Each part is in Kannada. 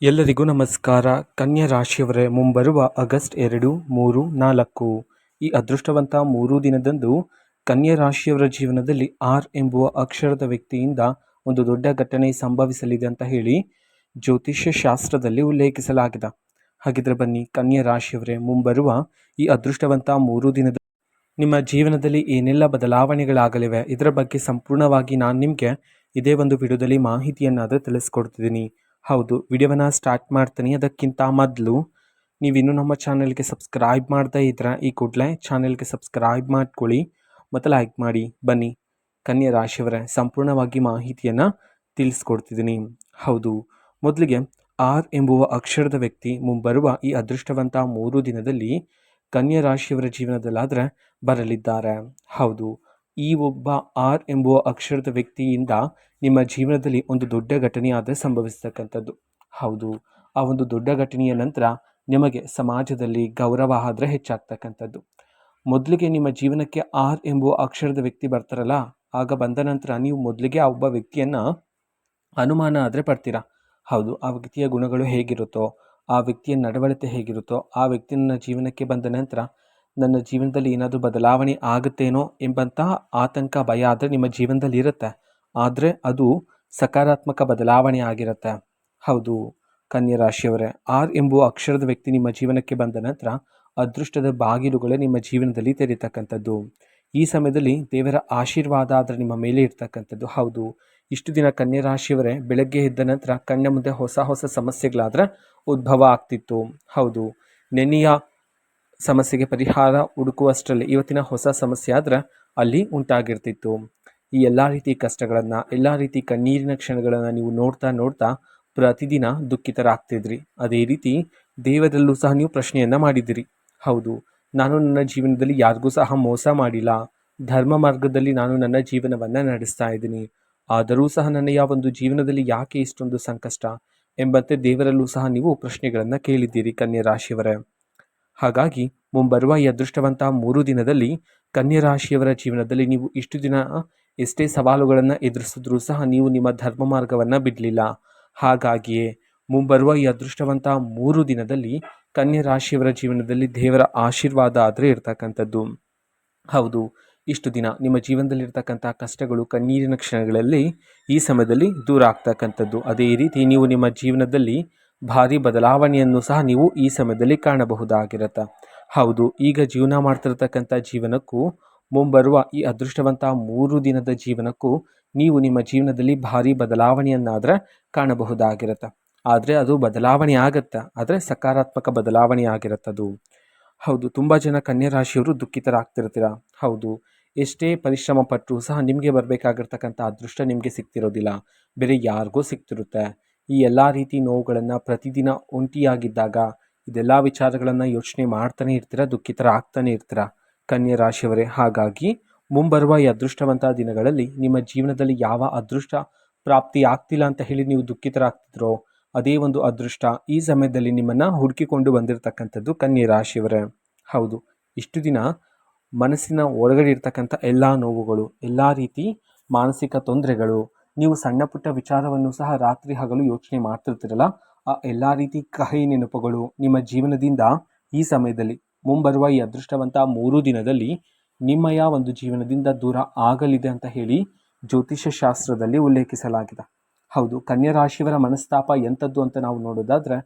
ಎಲ್ಲರಿಗೂ ನಮಸ್ಕಾರ. ಕನ್ಯಾ ರಾಶಿಯವರೇ, ಮುಂಬರುವ ಆಗಸ್ಟ್ 2, 3, 4 ಈ ಅದೃಷ್ಟವಂತ 3 ದಿನದಂದು ಕನ್ಯಾ ರಾಶಿಯವರ ಜೀವನದಲ್ಲಿ ಆರ್ ಎಂಬುವ ಅಕ್ಷರದ ವ್ಯಕ್ತಿಯಿಂದ ಒಂದು ದೊಡ್ಡ ಘಟನೆ ಸಂಭವಿಸಲಿದೆ ಅಂತ ಹೇಳಿ ಜ್ಯೋತಿಷ್ಯ ಶಾಸ್ತ್ರದಲ್ಲಿ ಉಲ್ಲೇಖಿಸಲಾಗಿದೆ. ಹಾಗಿದ್ರೆ ಬನ್ನಿ, ಕನ್ಯಾ ರಾಶಿಯವರೇ, ಮುಂಬರುವ ಈ ಅದೃಷ್ಟವಂತ 3 ದಿನದ ನಿಮ್ಮ ಜೀವನದಲ್ಲಿ ಏನೆಲ್ಲ ಬದಲಾವಣೆಗಳಾಗಲಿವೆ ಇದರ ಬಗ್ಗೆ ಸಂಪೂರ್ಣವಾಗಿ ನಾನು ನಿಮಗೆ ಇದೇ ಒಂದು ವಿಡಿಯೋದಲ್ಲಿ ಮಾಹಿತಿಯನ್ನಾದರೂ ತಿಳಿಸ್ಕೊಡ್ತಿದ್ದೀನಿ. ಹೌದು, ವಿಡಿಯೋವನ್ನು ಸ್ಟಾರ್ಟ್ ಮಾಡ್ತೀನಿ. ಅದಕ್ಕಿಂತ ಮೊದಲು ನೀವಿನ್ನೂ ನಮ್ಮ ಚಾನಲ್ಗೆ ಸಬ್ಸ್ಕ್ರೈಬ್ ಮಾಡ್ತಾ ಇದ್ರೆ ಈ ಕೂಡಲೇ ಚಾನಲ್ಗೆ ಸಬ್ಸ್ಕ್ರೈಬ್ ಮಾಡ್ಕೊಳ್ಳಿ ಮತ್ತು ಲೈಕ್ ಮಾಡಿ. ಬನ್ನಿ, ಕನ್ಯಾ ರಾಶಿಯವರೇ, ಸಂಪೂರ್ಣವಾಗಿ ಮಾಹಿತಿಯನ್ನು ತಿಳಿಸ್ಕೊಡ್ತಿದ್ದೀನಿ. ಹೌದು, ಮೊದಲಿಗೆ ಆರ್ ಎಂಬುವ ಅಕ್ಷರದ ವ್ಯಕ್ತಿ ಮುಂಬರುವ ಈ ಅದೃಷ್ಟವಂತ 3 ದಿನದಲ್ಲಿ ಕನ್ಯಾ ರಾಶಿಯವರ ಜೀವನದಲ್ಲಾದರೆ ಬರಲಿದ್ದಾರೆ. ಹೌದು, ಈ ಒಬ್ಬ ಆರ್ ಎಂಬುವ ಅಕ್ಷರದ ವ್ಯಕ್ತಿಯಿಂದ ನಿಮ್ಮ ಜೀವನದಲ್ಲಿ ಒಂದು ದೊಡ್ಡ ಘಟನೆ ಆದರೆ ಸಂಭವಿಸ್ತಕ್ಕಂಥದ್ದು. ಹೌದು, ಆ ಒಂದು ದೊಡ್ಡ ಘಟನೆಯ ನಂತರ ನಿಮಗೆ ಸಮಾಜದಲ್ಲಿ ಗೌರವ ಆದರೆ ಹೆಚ್ಚಾಗ್ತಕ್ಕಂಥದ್ದು. ಮೊದಲಿಗೆ ನಿಮ್ಮ ಜೀವನಕ್ಕೆ ಆರ್ ಎಂಬುವ ಅಕ್ಷರದ ವ್ಯಕ್ತಿ ಬರ್ತಾರಲ್ಲ, ಆಗ ಬಂದ ನಂತರ ನೀವು ಮೊದಲಿಗೆ ಆ ಒಬ್ಬ ವ್ಯಕ್ತಿಯನ್ನು ಅನುಮಾನ ಆದರೆ ಪಡ್ತೀರಾ. ಹೌದು, ಆ ವ್ಯಕ್ತಿಯ ಗುಣಗಳು ಹೇಗಿರುತ್ತೋ, ಆ ವ್ಯಕ್ತಿಯ ನಡವಳಿಕೆ ಹೇಗಿರುತ್ತೋ, ಆ ವ್ಯಕ್ತಿ ನನ್ನ ಜೀವನಕ್ಕೆ ಬಂದ ನಂತರ ನನ್ನ ಜೀವನದಲ್ಲಿ ಏನಾದರೂ ಬದಲಾವಣೆ ಆಗುತ್ತೇನೋ ಎಂಬಂತಹ ಆತಂಕ, ಭಯ ಆದರೆ ನಿಮ್ಮ ಜೀವನದಲ್ಲಿ ಇರುತ್ತೆ. ಆದರೆ ಅದು ಸಕಾರಾತ್ಮಕ ಬದಲಾವಣೆ ಆಗಿರುತ್ತೆ. ಹೌದು, ಕನ್ಯಾ ರಾಶಿಯವರೇ, ಆರ್ ಎಂಬುವ ಅಕ್ಷರದ ವ್ಯಕ್ತಿ ನಿಮ್ಮ ಜೀವನಕ್ಕೆ ಬಂದ ನಂತರ ಅದೃಷ್ಟದ ಬಾಗಿಲುಗಳೇ ನಿಮ್ಮ ಜೀವನದಲ್ಲಿ ತೆರೀತಕ್ಕಂಥದ್ದು. ಈ ಸಮಯದಲ್ಲಿ ದೇವರ ಆಶೀರ್ವಾದ ಆದರೆ ನಿಮ್ಮ ಮೇಲೆ ಇರ್ತಕ್ಕಂಥದ್ದು. ಹೌದು, ಇಷ್ಟು ದಿನ ಕನ್ಯಾ ರಾಶಿಯವರೇ, ಬೆಳಗ್ಗೆ ಎದ್ದ ನಂತರ ಕಣ್ಣ ಮುಂದೆ ಹೊಸ ಹೊಸ ಸಮಸ್ಯೆಗಳಾದರೆ ಉದ್ಭವ ಆಗ್ತಿತ್ತು. ಹೌದು, ನೆನೆಯ ಸಮಸ್ಯೆಗೆ ಪರಿಹಾರ ಹುಡುಕುವಷ್ಟರಲ್ಲಿ ಇವತ್ತಿನ ಹೊಸ ಸಮಸ್ಯೆ ಆದರೆ ಅಲ್ಲಿ ಉಂಟಾಗಿರ್ತಿತ್ತು. ಈ ಎಲ್ಲ ರೀತಿ ಕಷ್ಟಗಳನ್ನು, ಎಲ್ಲ ರೀತಿ ಕಣ್ಣೀರಿನ ಕ್ಷಣಗಳನ್ನು ನೀವು ನೋಡ್ತಾ ನೋಡ್ತಾ ಪ್ರತಿದಿನ ದುಃಖಿತರಾಗ್ತಿದ್ರಿ. ಅದೇ ರೀತಿ ದೇವರಲ್ಲೂ ಸಹ ನೀವು ಪ್ರಶ್ನೆಯನ್ನು ಮಾಡಿದ್ದೀರಿ. ಹೌದು, ನಾನು ನನ್ನ ಜೀವನದಲ್ಲಿ ಯಾರಿಗೂ ಸಹ ಮೋಸ ಮಾಡಿಲ್ಲ, ಧರ್ಮ ಮಾರ್ಗದಲ್ಲಿ ನಾನು ನನ್ನ ಜೀವನವನ್ನು ನಡೆಸ್ತಾ ಇದ್ದೀನಿ, ಆದರೂ ಸಹ ನನ್ನ ಒಂದು ಜೀವನದಲ್ಲಿ ಯಾಕೆ ಇಷ್ಟೊಂದು ಸಂಕಷ್ಟ ಎಂಬಂತೆ ದೇವರಲ್ಲೂ ಸಹ ನೀವು ಪ್ರಶ್ನೆಗಳನ್ನು ಕೇಳಿದ್ದೀರಿ ಕನ್ಯಾ ರಾಶಿಯವರೇ. ಹಾಗಾಗಿ ಮುಂಬರುವ ಈ ಅದೃಷ್ಟವಂತ 3 ದಿನದಲ್ಲಿ ಕನ್ಯಾ ರಾಶಿಯವರ ಜೀವನದಲ್ಲಿ ನೀವು ಇಷ್ಟು ದಿನ ಎಷ್ಟೇ ಸವಾಲುಗಳನ್ನು ಎದುರಿಸಿದ್ರೂ ಸಹ ನೀವು ನಿಮ್ಮ ಧರ್ಮ ಮಾರ್ಗವನ್ನು ಬಿಡಲಿಲ್ಲ. ಹಾಗಾಗಿಯೇ ಮುಂಬರುವ ಈ ಅದೃಷ್ಟವಂತ 3 ದಿನದಲ್ಲಿ ಕನ್ಯಾ ರಾಶಿಯವರ ಜೀವನದಲ್ಲಿ ದೇವರ ಆಶೀರ್ವಾದ ಆದರೆ ಇರ್ತಕ್ಕಂಥದ್ದು. ಹೌದು, ಇಷ್ಟು ದಿನ ನಿಮ್ಮ ಜೀವನದಲ್ಲಿರ್ತಕ್ಕಂಥ ಕಷ್ಟಗಳು, ಕಣ್ಣೀರಿನ ಕ್ಷಣಗಳಲ್ಲಿ ಈ ಸಮಯದಲ್ಲಿ ದೂರ ಆಗ್ತಕ್ಕಂಥದ್ದು. ಅದೇ ರೀತಿ ನೀವು ನಿಮ್ಮ ಜೀವನದಲ್ಲಿ ಭಾರಿ ಬದಲಾವಣೆಯನ್ನು ಸಹ ನೀವು ಈ ಸಮಯದಲ್ಲಿ ಕಾಣಬಹುದಾಗಿರುತ್ತೆ. ಹೌದು, ಈಗ ಜೀವನ ಮಾಡ್ತಿರ್ತಕ್ಕಂಥ ಜೀವನಕ್ಕೂ ಮುಂಬರುವ ಈ ಅದೃಷ್ಟವಂತ 3 ದಿನದ ಜೀವನಕ್ಕೂ ನೀವು ನಿಮ್ಮ ಜೀವನದಲ್ಲಿ ಭಾರಿ ಬದಲಾವಣೆಯನ್ನಾದರೆ ಕಾಣಬಹುದಾಗಿರುತ್ತೆ. ಆದರೆ ಅದು ಬದಲಾವಣೆ ಆಗುತ್ತೆ, ಆದರೆ ಸಕಾರಾತ್ಮಕ ಬದಲಾವಣೆ ಆಗಿರುತ್ತದು. ಹೌದು, ತುಂಬ ಜನ ಕನ್ಯಾ ರಾಶಿಯವರು ದುಃಖಿತರಾಗ್ತಿರ್ತೀರ. ಹೌದು, ಎಷ್ಟೇ ಪರಿಶ್ರಮ ಪಟ್ಟರೂ ಸಹ ನಿಮಗೆ ಬರಬೇಕಾಗಿರ್ತಕ್ಕಂಥ ಅದೃಷ್ಟ ನಿಮಗೆ ಸಿಗ್ತಿರೋದಿಲ್ಲ, ಬೇರೆ ಯಾರಿಗೂ ಸಿಗ್ತಿರುತ್ತೆ. ಈ ಎಲ್ಲ ರೀತಿ ನೋವುಗಳನ್ನು ಪ್ರತಿದಿನ ಒಂಟಿಯಾಗಿದ್ದಾಗ ಇದೆಲ್ಲ ವಿಚಾರಗಳನ್ನು ಯೋಚನೆ ಮಾಡ್ತಾನೆ ಇರ್ತೀರ, ದುಃಖಿತರಾಗ್ತಾನೆ ಇರ್ತೀರ ಕನ್ಯಾ ರಾಶಿಯವರೇ. ಹಾಗಾಗಿ ಮುಂಬರುವ ಈ ಅದೃಷ್ಟವಂತ ದಿನಗಳಲ್ಲಿ ನಿಮ್ಮ ಜೀವನದಲ್ಲಿ ಯಾವ ಅದೃಷ್ಟ ಪ್ರಾಪ್ತಿ ಆಗ್ತಿಲ್ಲ ಅಂತ ಹೇಳಿ ನೀವು ದುಃಖಿತರಾಗ್ತಿದ್ರೋ, ಅದೇ ಒಂದು ಅದೃಷ್ಟ ಈ ಸಮಯದಲ್ಲಿ ನಿಮ್ಮನ್ನು ಹುಡುಕಿಕೊಂಡು ಬಂದಿರತಕ್ಕಂಥದ್ದು ಕನ್ಯಾ ರಾಶಿಯವರೇ. ಹೌದು, ಇಷ್ಟು ದಿನ ಮನಸ್ಸಿನ ಒಳಗಡೆ ಇರ್ತಕ್ಕಂಥ ಎಲ್ಲ ನೋವುಗಳು, ಎಲ್ಲ ರೀತಿ ಮಾನಸಿಕ ತೊಂದರೆಗಳು, ನೀವು ಸಣ್ಣ ಪುಟ್ಟ ವಿಚಾರವನ್ನು ಸಹ ರಾತ್ರಿ ಹಗಲು ಯೋಚನೆ ಮಾಡ್ತಿರ್ತೀರಲ್ಲ, ಆ ಎಲ್ಲ ರೀತಿ ಕಹಿ ನೆನಪುಗಳು ನಿಮ್ಮ ಜೀವನದಿಂದ ಈ ಸಮಯದಲ್ಲಿ ಮುಂಬರುವ ಈ ಅದೃಷ್ಟವಂತ 3 ದಿನದಲ್ಲಿ ನಿಮ್ಮಯ ಒಂದು ಜೀವನದಿಂದ ದೂರ ಆಗಲಿದೆ ಅಂತ ಹೇಳಿ ಜ್ಯೋತಿಷ್ಯ ಶಾಸ್ತ್ರದಲ್ಲಿ ಉಲ್ಲೇಖಿಸಲಾಗಿದೆ. ಹೌದು, ಕನ್ಯಾ ರಾಶಿಯವರ ಮನಸ್ತಾಪ ಎಂಥದ್ದು ಅಂತ ನಾವು ನೋಡೋದಾದರೆ,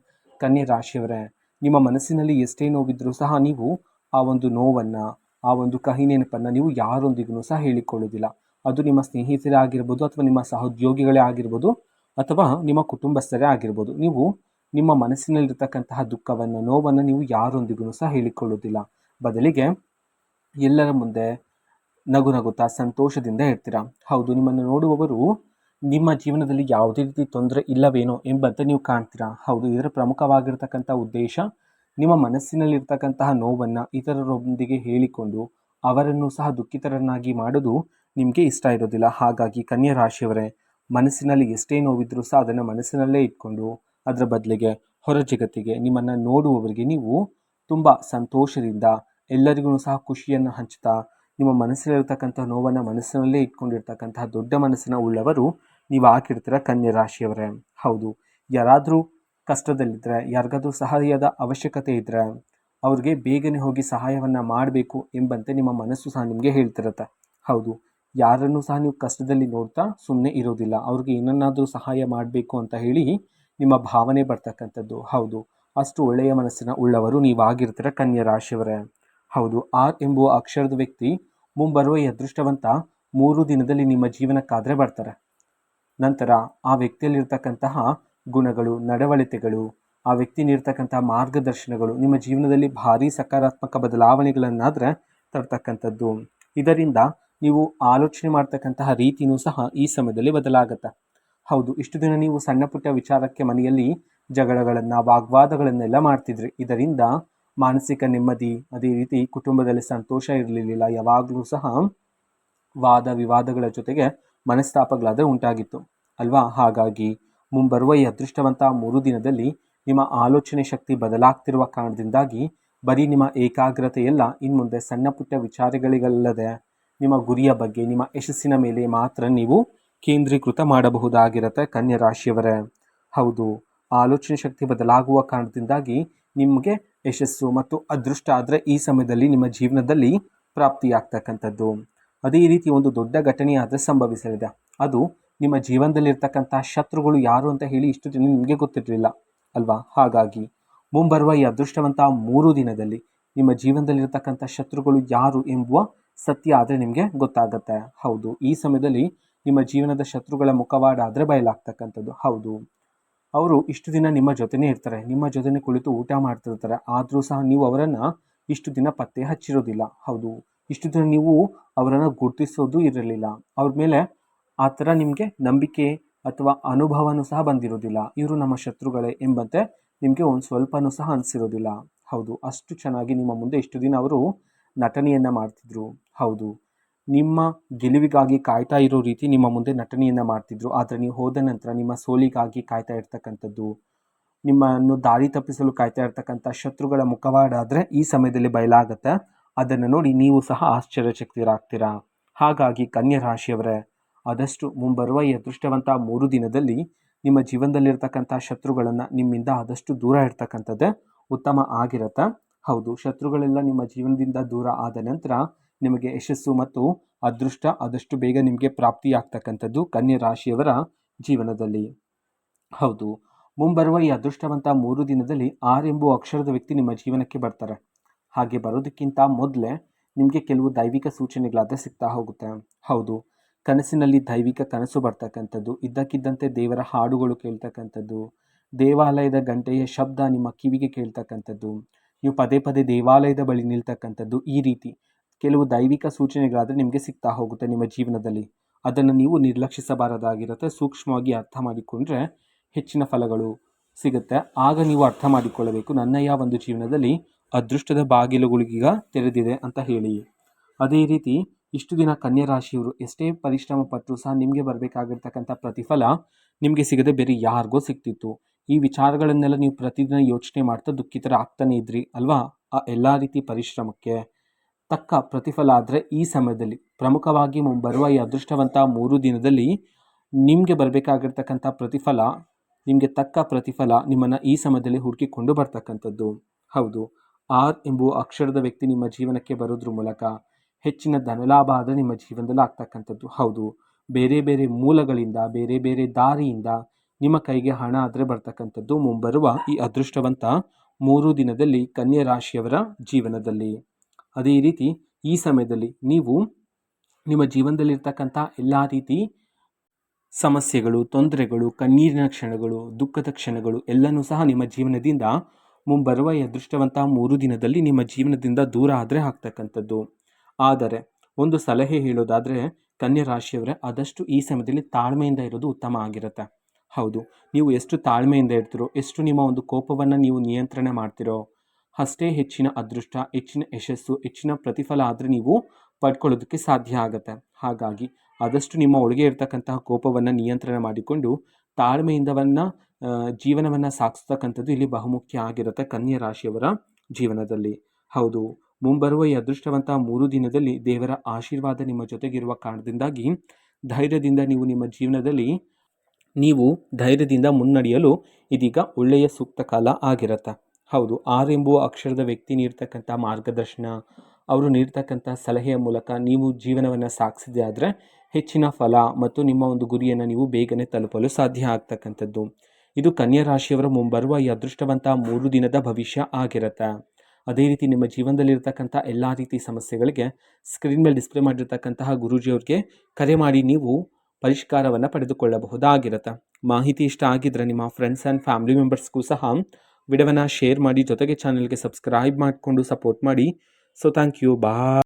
ಕನ್ಯಾ ರಾಶಿಯವರೇ, ನಿಮ್ಮ ಮನಸ್ಸಿನಲ್ಲಿ ಎಷ್ಟೇ ನೋವಿದ್ರೂ ಸಹ ನೀವು ಆ ಒಂದು ನೋವನ್ನು, ಆ ಒಂದು ಕಹಿ ನೆನಪನ್ನು ನೀವು ಯಾರೊಂದಿಗೂ ಸಹ ಹೇಳಿಕೊಳ್ಳೋದಿಲ್ಲ. ಅದು ನಿಮ್ಮ ಸ್ನೇಹಿತರೇ ಆಗಿರ್ಬೋದು, ಅಥವಾ ನಿಮ್ಮ ಸಹೋದ್ಯೋಗಿಗಳೇ ಆಗಿರ್ಬೋದು, ಅಥವಾ ನಿಮ್ಮ ಕುಟುಂಬಸ್ಥರೇ ಆಗಿರ್ಬೋದು. ನೀವು ನಿಮ್ಮ ಮನಸ್ಸಿನಲ್ಲಿರ್ತಕ್ಕಂತಹ ದುಃಖವನ್ನು, ನೋವನ್ನು ನೀವು ಯಾರೊಂದಿಗೂ ಸಹ ಹೇಳಿಕೊಳ್ಳೋದಿಲ್ಲ. ಬದಲಿಗೆ ಎಲ್ಲರ ಮುಂದೆ ನಗು ನಗುತ್ತಾ ಸಂತೋಷದಿಂದ ಇರ್ತೀರ. ಹೌದು, ನಿಮ್ಮನ್ನು ನೋಡುವವರು ನಿಮ್ಮ ಜೀವನದಲ್ಲಿ ಯಾವುದೇ ರೀತಿ ತೊಂದರೆ ಇಲ್ಲವೇನೋ ಎಂಬಂತೆ ನೀವು ಕಾಣ್ತೀರಾ. ಹೌದು, ಇದರ ಪ್ರಮುಖವಾಗಿರ್ತಕ್ಕಂಥ ಉದ್ದೇಶ ನಿಮ್ಮ ಮನಸ್ಸಿನಲ್ಲಿರ್ತಕ್ಕಂತಹ ನೋವನ್ನು ಇತರರೊಂದಿಗೆ ಹೇಳಿಕೊಂಡು ಅವರನ್ನು ಸಹ ದುಃಖಿತರನ್ನಾಗಿ ಮಾಡೋದು ನಿಮಗೆ ಇಷ್ಟ ಇರೋದಿಲ್ಲ. ಹಾಗಾಗಿ ಕನ್ಯಾ ರಾಶಿಯವರೇ, ಮನಸ್ಸಿನಲ್ಲಿ ಎಷ್ಟೇ ನೋವಿದ್ರೂ ಸಹ ಅದನ್ನು ಮನಸ್ಸಿನಲ್ಲೇ ಇಟ್ಕೊಂಡು ಅದರ ಬದಲಿಗೆ ಹೊರ ಜಗತ್ತಿಗೆ, ನಿಮ್ಮನ್ನು ನೋಡುವವರಿಗೆ ನೀವು ತುಂಬ ಸಂತೋಷದಿಂದ ಎಲ್ಲರಿಗೂ ಸಹ ಖುಷಿಯನ್ನು ಹಂಚ್ತಾ, ನಿಮ್ಮ ಮನಸ್ಸಿನಲ್ಲಿರ್ತಕ್ಕಂಥ ನೋವನ್ನು ಮನಸ್ಸಿನಲ್ಲೇ ಇಟ್ಕೊಂಡಿರ್ತಕ್ಕಂತಹ ದೊಡ್ಡ ಮನಸ್ಸಿನ ಉಳ್ಳವರು ನೀವು ಆಗಿರ್ತೀರ ಕನ್ಯಾ ರಾಶಿಯವರೇ. ಹೌದು, ಯಾರಾದರೂ ಕಷ್ಟದಲ್ಲಿದ್ದರೆ, ಯಾರಿಗಾದ್ರೂ ಸಹಾಯದ ಅವಶ್ಯಕತೆ ಇದ್ದರೆ ಅವ್ರಿಗೆ ಬೇಗನೆ ಹೋಗಿ ಸಹಾಯವನ್ನು ಮಾಡಬೇಕು ಎಂಬಂತೆ ನಿಮ್ಮ ಮನಸ್ಸು ಸಹ ನಿಮಗೆ ಹೇಳ್ತಿರುತ್ತೆ. ಹೌದು, ಯಾರನ್ನು ಸಹ ನೀವು ಕಷ್ಟದಲ್ಲಿ ನೋಡ್ತಾ ಸುಮ್ಮನೆ ಇರೋದಿಲ್ಲ. ಅವ್ರಿಗೆ ಏನನ್ನಾದರೂ ಸಹಾಯ ಮಾಡಬೇಕು ಅಂತ ಹೇಳಿ ನಿಮ್ಮ ಭಾವನೆ ಬರ್ತಕ್ಕಂಥದ್ದು. ಹೌದು, ಅಷ್ಟು ಒಳ್ಳೆಯ ಮನಸ್ಸಿನ ಉಳ್ಳವರು ನೀವಾಗಿರ್ತೀರ ಕನ್ಯಾ ರಾಶಿಯವರೇ. ಹೌದು, ಆರ್ ಎಂಬುವ ಅಕ್ಷರದ ವ್ಯಕ್ತಿ ಮುಂಬರುವ ಈ ಅದೃಷ್ಟವಂತ 3 ದಿನದಲ್ಲಿ ನಿಮ್ಮ ಜೀವನಕ್ಕಾದರೆ ಬರ್ತಾರೆ. ನಂತರ ಆ ವ್ಯಕ್ತಿಯಲ್ಲಿರ್ತಕ್ಕಂತಹ ಗುಣಗಳು, ನಡವಳಿಕೆಗಳು, ಆ ವ್ಯಕ್ತಿ ನೀಡ್ತಕ್ಕಂಥ ಮಾರ್ಗದರ್ಶನಗಳು ನಿಮ್ಮ ಜೀವನದಲ್ಲಿ ಭಾರಿ ಸಕಾರಾತ್ಮಕ ಬದಲಾವಣೆಗಳನ್ನಾದರೆ ತರ್ತಕ್ಕಂಥದ್ದು. ಇದರಿಂದ ನೀವು ಆಲೋಚನೆ ಮಾಡ್ತಕ್ಕಂತಹ ರೀತಿಯೂ ಸಹ ಈ ಸಮಯದಲ್ಲಿ ಬದಲಾಗುತ್ತೆ. ಹೌದು, ಇಷ್ಟು ದಿನ ನೀವು ಸಣ್ಣ ಪುಟ್ಟ ವಿಚಾರಕ್ಕೆ ಮನೆಯಲ್ಲಿ ಜಗಳಗಳನ್ನು, ವಾಗ್ವಾದಗಳನ್ನೆಲ್ಲ ಮಾಡ್ತಿದ್ರಿ. ಇದರಿಂದ ಮಾನಸಿಕ ನೆಮ್ಮದಿ, ಅದೇ ರೀತಿ ಕುಟುಂಬದಲ್ಲಿ ಸಂತೋಷ ಇರಲಿಲ್ಲ. ಯಾವಾಗಲೂ ಸಹ ವಾದ ವಿವಾದಗಳ ಜೊತೆಗೆ ಮನಸ್ತಾಪಗಳಾದರೆ ಉಂಟಾಗಿತ್ತು ಅಲ್ವಾ? ಹಾಗಾಗಿ ಮುಂಬರುವ ಈ ಅದೃಷ್ಟವಂತ 3 ದಿನದಲ್ಲಿ ನಿಮ್ಮ ಆಲೋಚನೆ ಶಕ್ತಿ ಬದಲಾಗ್ತಿರುವ ಕಾರಣದಿಂದಾಗಿ ಬರೀ ನಿಮ್ಮ ಏಕಾಗ್ರತೆಯೆಲ್ಲ ಇನ್ಮುಂದೆ ಸಣ್ಣ ಪುಟ್ಟ ವಿಚಾರಗಳಿಗಲ್ಲದೆ ನಿಮ್ಮ ಗುರಿಯ ಬಗ್ಗೆ, ನಿಮ್ಮ ಯಶಸ್ಸಿನ ಮೇಲೆ ಮಾತ್ರ ನೀವು ಕೇಂದ್ರೀಕೃತ ಮಾಡಬಹುದಾಗಿರುತ್ತೆ ಕನ್ಯಾ ರಾಶಿಯವರೇ. ಹೌದು, ಆಲೋಚನೆ ಶಕ್ತಿ ಬದಲಾಗುವ ಕಾರಣದಿಂದಾಗಿ ನಿಮಗೆ ಯಶಸ್ಸು ಮತ್ತು ಅದೃಷ್ಟ ಆದರೆ ಈ ಸಮಯದಲ್ಲಿ ನಿಮ್ಮ ಜೀವನದಲ್ಲಿ ಪ್ರಾಪ್ತಿಯಾಗ್ತಕ್ಕಂಥದ್ದು. ಅದೇ ರೀತಿ ಒಂದು ದೊಡ್ಡ ಘಟನೆ ಆದರೆ ಸಂಭವಿಸಲಿದೆ. ಅದು ನಿಮ್ಮ ಜೀವನದಲ್ಲಿರ್ತಕ್ಕಂಥ ಶತ್ರುಗಳು ಯಾರು ಅಂತ ಹೇಳಿ ಇಷ್ಟು ದಿನ ನಿಮಗೆ ಗೊತ್ತಿರಲಿಲ್ಲ ಅಲ್ವಾ? ಹಾಗಾಗಿ ಮುಂಬರುವ ಈ ಅದೃಷ್ಟವಂತ 3 ದಿನದಲ್ಲಿ ನಿಮ್ಮ ಜೀವನದಲ್ಲಿರ್ತಕ್ಕಂಥ ಶತ್ರುಗಳು ಯಾರು ಎಂಬುವ ಸತ್ಯ ಆದರೆ ನಿಮಗೆ ಗೊತ್ತಾಗುತ್ತೆ. ಹೌದು, ಈ ಸಮಯದಲ್ಲಿ ನಿಮ್ಮ ಜೀವನದ ಶತ್ರುಗಳ ಮುಖವಾಡ ಆದರೆ ಬಯಲಾಗ್ತಕ್ಕಂಥದ್ದು. ಹೌದು, ಅವರು ಇಷ್ಟು ದಿನ ನಿಮ್ಮ ಜೊತೆನೇ ಇರ್ತಾರೆ, ನಿಮ್ಮ ಜೊತೆನೇ ಕುಳಿತು ಊಟ ಮಾಡ್ತಿರ್ತಾರೆ. ಆದರೂ ಸಹ ನೀವು ಅವರನ್ನು ಇಷ್ಟು ದಿನ ಪತ್ತೆ ಹಚ್ಚಿರೋದಿಲ್ಲ. ಹೌದು, ಇಷ್ಟು ದಿನ ನೀವು ಅವರನ್ನು ಗುರುತಿಸೋದು ಇರಲಿಲ್ಲ. ಅವ್ರ ಮೇಲೆ ಆ ಥರ ನಿಮಗೆ ನಂಬಿಕೆ ಅಥವಾ ಅನುಭವನೂ ಸಹ ಬಂದಿರೋದಿಲ್ಲ. ಇವರು ನಮ್ಮ ಶತ್ರುಗಳೇ ಎಂಬಂತೆ ನಿಮಗೆ ಒಂದು ಸ್ವಲ್ಪನೂ ಸಹ ಅನಿಸಿರೋದಿಲ್ಲ. ಹೌದು, ಅಷ್ಟು ಚೆನ್ನಾಗಿ ನಿಮ್ಮ ಮುಂದೆ ಇಷ್ಟು ದಿನ ಅವರು ನಟನೆಯನ್ನು ಮಾಡ್ತಿದ್ರು. ಹೌದು, ನಿಮ್ಮ ಗೆಲುವಿಗಾಗಿ ಕಾಯ್ತಾ ಇರೋ ರೀತಿ ನಿಮ್ಮ ಮುಂದೆ ನಟನೆಯನ್ನು ಮಾಡ್ತಿದ್ರು. ಆದರೆ ನೀವು ಹೋದ ನಂತರ ನಿಮ್ಮ ಸೋಲಿಗಾಗಿ ಕಾಯ್ತಾ ಇರ್ತಕ್ಕಂಥದ್ದು, ನಿಮ್ಮನ್ನು ದಾರಿ ತಪ್ಪಿಸಲು ಕಾಯ್ತಾ ಇರ್ತಕ್ಕಂಥ ಶತ್ರುಗಳ ಮುಖವಾಡ ಆದರೆ ಈ ಸಮಯದಲ್ಲಿ ಬಯಲಾಗುತ್ತೆ. ಅದನ್ನು ನೋಡಿ ನೀವು ಸಹ ಆಶ್ಚರ್ಯಚಕಿತರಾಗ್ತೀರಾ. ಹಾಗಾಗಿ ಕನ್ಯಾ ರಾಶಿಯವರೇ, ಆದಷ್ಟು ಮುಂಬರುವ ಈ ಅದೃಷ್ಟವಂತ 3 ದಿನದಲ್ಲಿ ನಿಮ್ಮ ಜೀವನದಲ್ಲಿರ್ತಕ್ಕಂಥ ಶತ್ರುಗಳನ್ನು ನಿಮ್ಮಿಂದ ಆದಷ್ಟು ದೂರ ಇರ್ತಕ್ಕಂಥದ್ದೇ ಉತ್ತಮ ಆಗಿರುತ್ತೆ. ಹೌದು, ಶತ್ರುಗಳೆಲ್ಲ ನಿಮ್ಮ ಜೀವನದಿಂದ ದೂರ ಆದ ನಂತರ ನಿಮಗೆ ಯಶಸ್ಸು ಮತ್ತು ಅದೃಷ್ಟ ಆದಷ್ಟು ಬೇಗ ನಿಮಗೆ ಪ್ರಾಪ್ತಿಯಾಗ್ತಕ್ಕಂಥದ್ದು ಕನ್ಯಾ ರಾಶಿಯವರ ಜೀವನದಲ್ಲಿ. ಹೌದು, ಮುಂಬರುವ ಈ ಅದೃಷ್ಟವಂತ 3 ದಿನದಲ್ಲಿ ಆರ್ ಎಂಬುವ ಅಕ್ಷರದ ವ್ಯಕ್ತಿ ನಿಮ್ಮ ಜೀವನಕ್ಕೆ ಬರ್ತಾರೆ. ಹಾಗೆ ಬರೋದಕ್ಕಿಂತ ಮೊದಲೇ ನಿಮಗೆ ಕೆಲವು ದೈವಿಕ ಸೂಚನೆಗಳಾದರೆ ಸಿಗ್ತಾ ಹೋಗುತ್ತೆ. ಹೌದು, ಕನಸಿನಲ್ಲಿ ದೈವಿಕ ಕನಸು ಬರ್ತಕ್ಕಂಥದ್ದು, ಇದ್ದಕ್ಕಿದ್ದಂತೆ ದೇವರ ಹಾಡುಗಳು ಕೇಳ್ತಕ್ಕಂಥದ್ದು, ದೇವಾಲಯದ ಗಂಟೆಯ ಶಬ್ದ ನಿಮ್ಮ ಕಿವಿಗೆ ಕೇಳ್ತಕ್ಕಂಥದ್ದು, ನೀವು ಪದೇ ಪದೇ ದೇವಾಲಯದ ಬಳಿ ನಿಲ್ತಕ್ಕಂಥದ್ದು, ಈ ರೀತಿ ಕೆಲವು ದೈವಿಕ ಸೂಚನೆಗಳಾದರೆ ನಿಮಗೆ ಸಿಗ್ತಾ ಹೋಗುತ್ತೆ ನಿಮ್ಮ ಜೀವನದಲ್ಲಿ. ಅದನ್ನು ನೀವು ನಿರ್ಲಕ್ಷಿಸಬಾರದಾಗಿರುತ್ತೆ. ಸೂಕ್ಷ್ಮವಾಗಿ ಅರ್ಥ ಮಾಡಿಕೊಂಡ್ರೆ ಹೆಚ್ಚಿನ ಫಲಗಳು ಸಿಗುತ್ತೆ. ಆಗ ನೀವು ಅರ್ಥ ಮಾಡಿಕೊಳ್ಳಬೇಕು, ನನ್ನಯ್ಯ ಒಂದು ಜೀವನದಲ್ಲಿ ಅದೃಷ್ಟದ ಬಾಗಿಲುಗಳಿಗೀಗ ತೆರೆದಿದೆ ಅಂತ ಹೇಳಿ. ಅದೇ ರೀತಿ ಇಷ್ಟು ದಿನ ಕನ್ಯಾ ರಾಶಿಯವರು ಎಷ್ಟೇ ಪರಿಶ್ರಮ ಪಟ್ಟರೂ ಸಹ ನಿಮಗೆ ಬರಬೇಕಾಗಿರ್ತಕ್ಕಂಥ ಪ್ರತಿಫಲ ನಿಮಗೆ ಸಿಗದೆ ಬೇರೆ ಯಾರಿಗೋ ಸಿಗ್ತಿತ್ತು. ಈ ವಿಚಾರಗಳನ್ನೆಲ್ಲ ನೀವು ಪ್ರತಿದಿನ ಯೋಚನೆ ಮಾಡ್ತಾ ದುಃಖಿತರಾಗ್ತಾನೆ ಇದ್ರಿ ಅಲ್ವಾ? ಆ ಎಲ್ಲ ರೀತಿ ಪರಿಶ್ರಮಕ್ಕೆ ತಕ್ಕ ಪ್ರತಿಫಲ ಆದರೆ ಈ ಸಮಯದಲ್ಲಿ, ಪ್ರಮುಖವಾಗಿ ಬರುವ ಈ ಅದೃಷ್ಟವಂತ 3 ದಿನದಲ್ಲಿ ನಿಮಗೆ ಬರಬೇಕಾಗಿರ್ತಕ್ಕಂಥ ಪ್ರತಿಫಲ, ನಿಮಗೆ ತಕ್ಕ ಪ್ರತಿಫಲ ನಿಮ್ಮನ್ನು ಈ ಸಮಯದಲ್ಲಿ ಹುಡುಕಿಕೊಂಡು ಬರ್ತಕ್ಕಂಥದ್ದು. ಹೌದು, ಆರ್ ಎಂಬುವ ಅಕ್ಷರದ ವ್ಯಕ್ತಿ ನಿಮ್ಮ ಜೀವನಕ್ಕೆ ಬರೋದ್ರ ಮೂಲಕ ಹೆಚ್ಚಿನ ಧನಲಾಭ ಆದರೆ ನಿಮ್ಮ ಜೀವನದಲ್ಲಿ ಆಗ್ತಕ್ಕಂಥದ್ದು. ಹೌದು, ಬೇರೆ ಬೇರೆ ಮೂಲಗಳಿಂದ, ಬೇರೆ ಬೇರೆ ದಾರಿಯಿಂದ ನಿಮ್ಮ ಕೈಗೆ ಹಣ ಆದರೆ ಬರ್ತಕ್ಕಂಥದ್ದು ಮುಂಬರುವ ಈ ಅದೃಷ್ಟವಂತ 3 ದಿನದಲ್ಲಿ ಕನ್ಯಾ ರಾಶಿಯವರ ಜೀವನದಲ್ಲಿ. ಅದೇ ರೀತಿ ಈ ಸಮಯದಲ್ಲಿ ನೀವು ನಿಮ್ಮ ಜೀವನದಲ್ಲಿರ್ತಕ್ಕಂಥ ಎಲ್ಲ ರೀತಿ ಸಮಸ್ಯೆಗಳು, ತೊಂದರೆಗಳು, ಕಣ್ಣೀರಿನ ಕ್ಷಣಗಳು, ದುಃಖದ ಕ್ಷಣಗಳು ಎಲ್ಲನೂ ಸಹ ನಿಮ್ಮ ಜೀವನದಿಂದ ಮುಂಬರುವ ಈ ಅದೃಷ್ಟವಂತ 3 ದಿನದಲ್ಲಿ ನಿಮ್ಮ ಜೀವನದಿಂದ ದೂರ ಆದರೆ ಆಗ್ತಕ್ಕಂಥದ್ದು. ಆದರೆ ಒಂದು ಸಲಹೆ ಹೇಳೋದಾದರೆ ಕನ್ಯಾ ರಾಶಿಯವರೇ, ಆದಷ್ಟು ಈ ಸಮಯದಲ್ಲಿ ತಾಳ್ಮೆಯಿಂದ ಇರೋದು ಉತ್ತಮ ಆಗಿರುತ್ತೆ. ಹೌದು, ನೀವು ಎಷ್ಟು ತಾಳ್ಮೆಯಿಂದ ಇರ್ತೀರೋ, ಎಷ್ಟು ನಿಮ್ಮ ಒಂದು ಕೋಪವನ್ನು ನೀವು ನಿಯಂತ್ರಣ ಮಾಡ್ತಿರೋ, ಅಷ್ಟೇ ಹೆಚ್ಚಿನ ಅದೃಷ್ಟ, ಹೆಚ್ಚಿನ ಯಶಸ್ಸು, ಹೆಚ್ಚಿನ ಪ್ರತಿಫಲ ಆದರೆ ನೀವು ಪಡ್ಕೊಳ್ಳೋದಕ್ಕೆ ಸಾಧ್ಯ ಆಗುತ್ತೆ. ಹಾಗಾಗಿ ಆದಷ್ಟು ನಿಮ್ಮ ಒಳಗೆ ಇರ್ತಕ್ಕಂತಹ ಕೋಪವನ್ನು ನಿಯಂತ್ರಣ ಮಾಡಿಕೊಂಡು ತಾಳ್ಮೆಯಿಂದವನ್ನು ಜೀವನವನ್ನು ಸಾಗಿಸ್ತಕ್ಕಂಥದ್ದು ಇಲ್ಲಿ ಬಹುಮುಖ್ಯ ಆಗಿರುತ್ತೆ ಕನ್ಯಾ ರಾಶಿಯವರ ಜೀವನದಲ್ಲಿ. ಹೌದು, ಮುಂಬರುವ ಈ ಅದೃಷ್ಟವಂತ 3 ದಿನದಲ್ಲಿ ದೇವರ ಆಶೀರ್ವಾದ ನಿಮ್ಮ ಜೊತೆಗಿರುವ ಕಾರಣದಿಂದಾಗಿ ಧೈರ್ಯದಿಂದ ನೀವು ನಿಮ್ಮ ಜೀವನದಲ್ಲಿ ನೀವು ಧೈರ್ಯದಿಂದ ಮುನ್ನಡೆಯಲು ಇದೀಗ ಒಳ್ಳೆಯ ಸೂಕ್ತ ಕಾಲ ಆಗಿರುತ್ತೆ. ಹೌದು, ಆರ್ ಎಂಬುವ ಅಕ್ಷರದ ವ್ಯಕ್ತಿ ನೀಡ್ತಕ್ಕಂಥ ಮಾರ್ಗದರ್ಶನ, ಅವರು ನೀಡ್ತಕ್ಕಂಥ ಸಲಹೆಯ ಮೂಲಕ ನೀವು ಜೀವನವನ್ನು ಸಾಗಿಸಿದೆ ಆದರೆ ಹೆಚ್ಚಿನ ಫಲ ಮತ್ತು ನಿಮ್ಮ ಒಂದು ಗುರಿಯನ್ನು ನೀವು ಬೇಗನೆ ತಲುಪಲು ಸಾಧ್ಯ ಆಗ್ತಕ್ಕಂಥದ್ದು. ಇದು ಕನ್ಯಾ ರಾಶಿಯವರ ಮುಂಬರುವ ಈ ಅದೃಷ್ಟವಂತ 3 ದಿನದ ಭವಿಷ್ಯ ಆಗಿರುತ್ತೆ. ಅದೇ ರೀತಿ ನಿಮ್ಮ ಜೀವನದಲ್ಲಿರ್ತಕ್ಕಂಥ ಎಲ್ಲ ರೀತಿ ಸಮಸ್ಯೆಗಳಿಗೆ ಸ್ಕ್ರೀನ್ ಮೇಲೆ ಡಿಸ್ಪ್ಲೇ ಮಾಡಿರ್ತಕ್ಕಂತಹ ಗುರೂಜಿಯವ್ರಿಗೆ ಕರೆ ಮಾಡಿ ನೀವು ಪರಿಷ್ಕಾರವನ್ನು ಪಡೆದುಕೊಳ್ಳಬಹುದಾಗಿರುತ್ತೆ. ಮಾಹಿತಿ ಇಷ್ಟ ಆಗಿದ್ರೆ ನಿಮ್ಮ ಫ್ರೆಂಡ್ಸ್ ಆ್ಯಂಡ್ ಫ್ಯಾಮಿಲಿ ಮೆಂಬರ್ಸ್ಗೂ ಸಹ ವಿಡಿಯೋವನ್ನು ಶೇರ್ ಮಾಡಿ, ಜೊತೆಗೆ ಚಾನಲ್ಗೆ ಸಬ್ಸ್ಕ್ರೈಬ್ ಮಾಡಿಕೊಂಡು ಸಪೋರ್ಟ್ ಮಾಡಿ. So thank you, bye.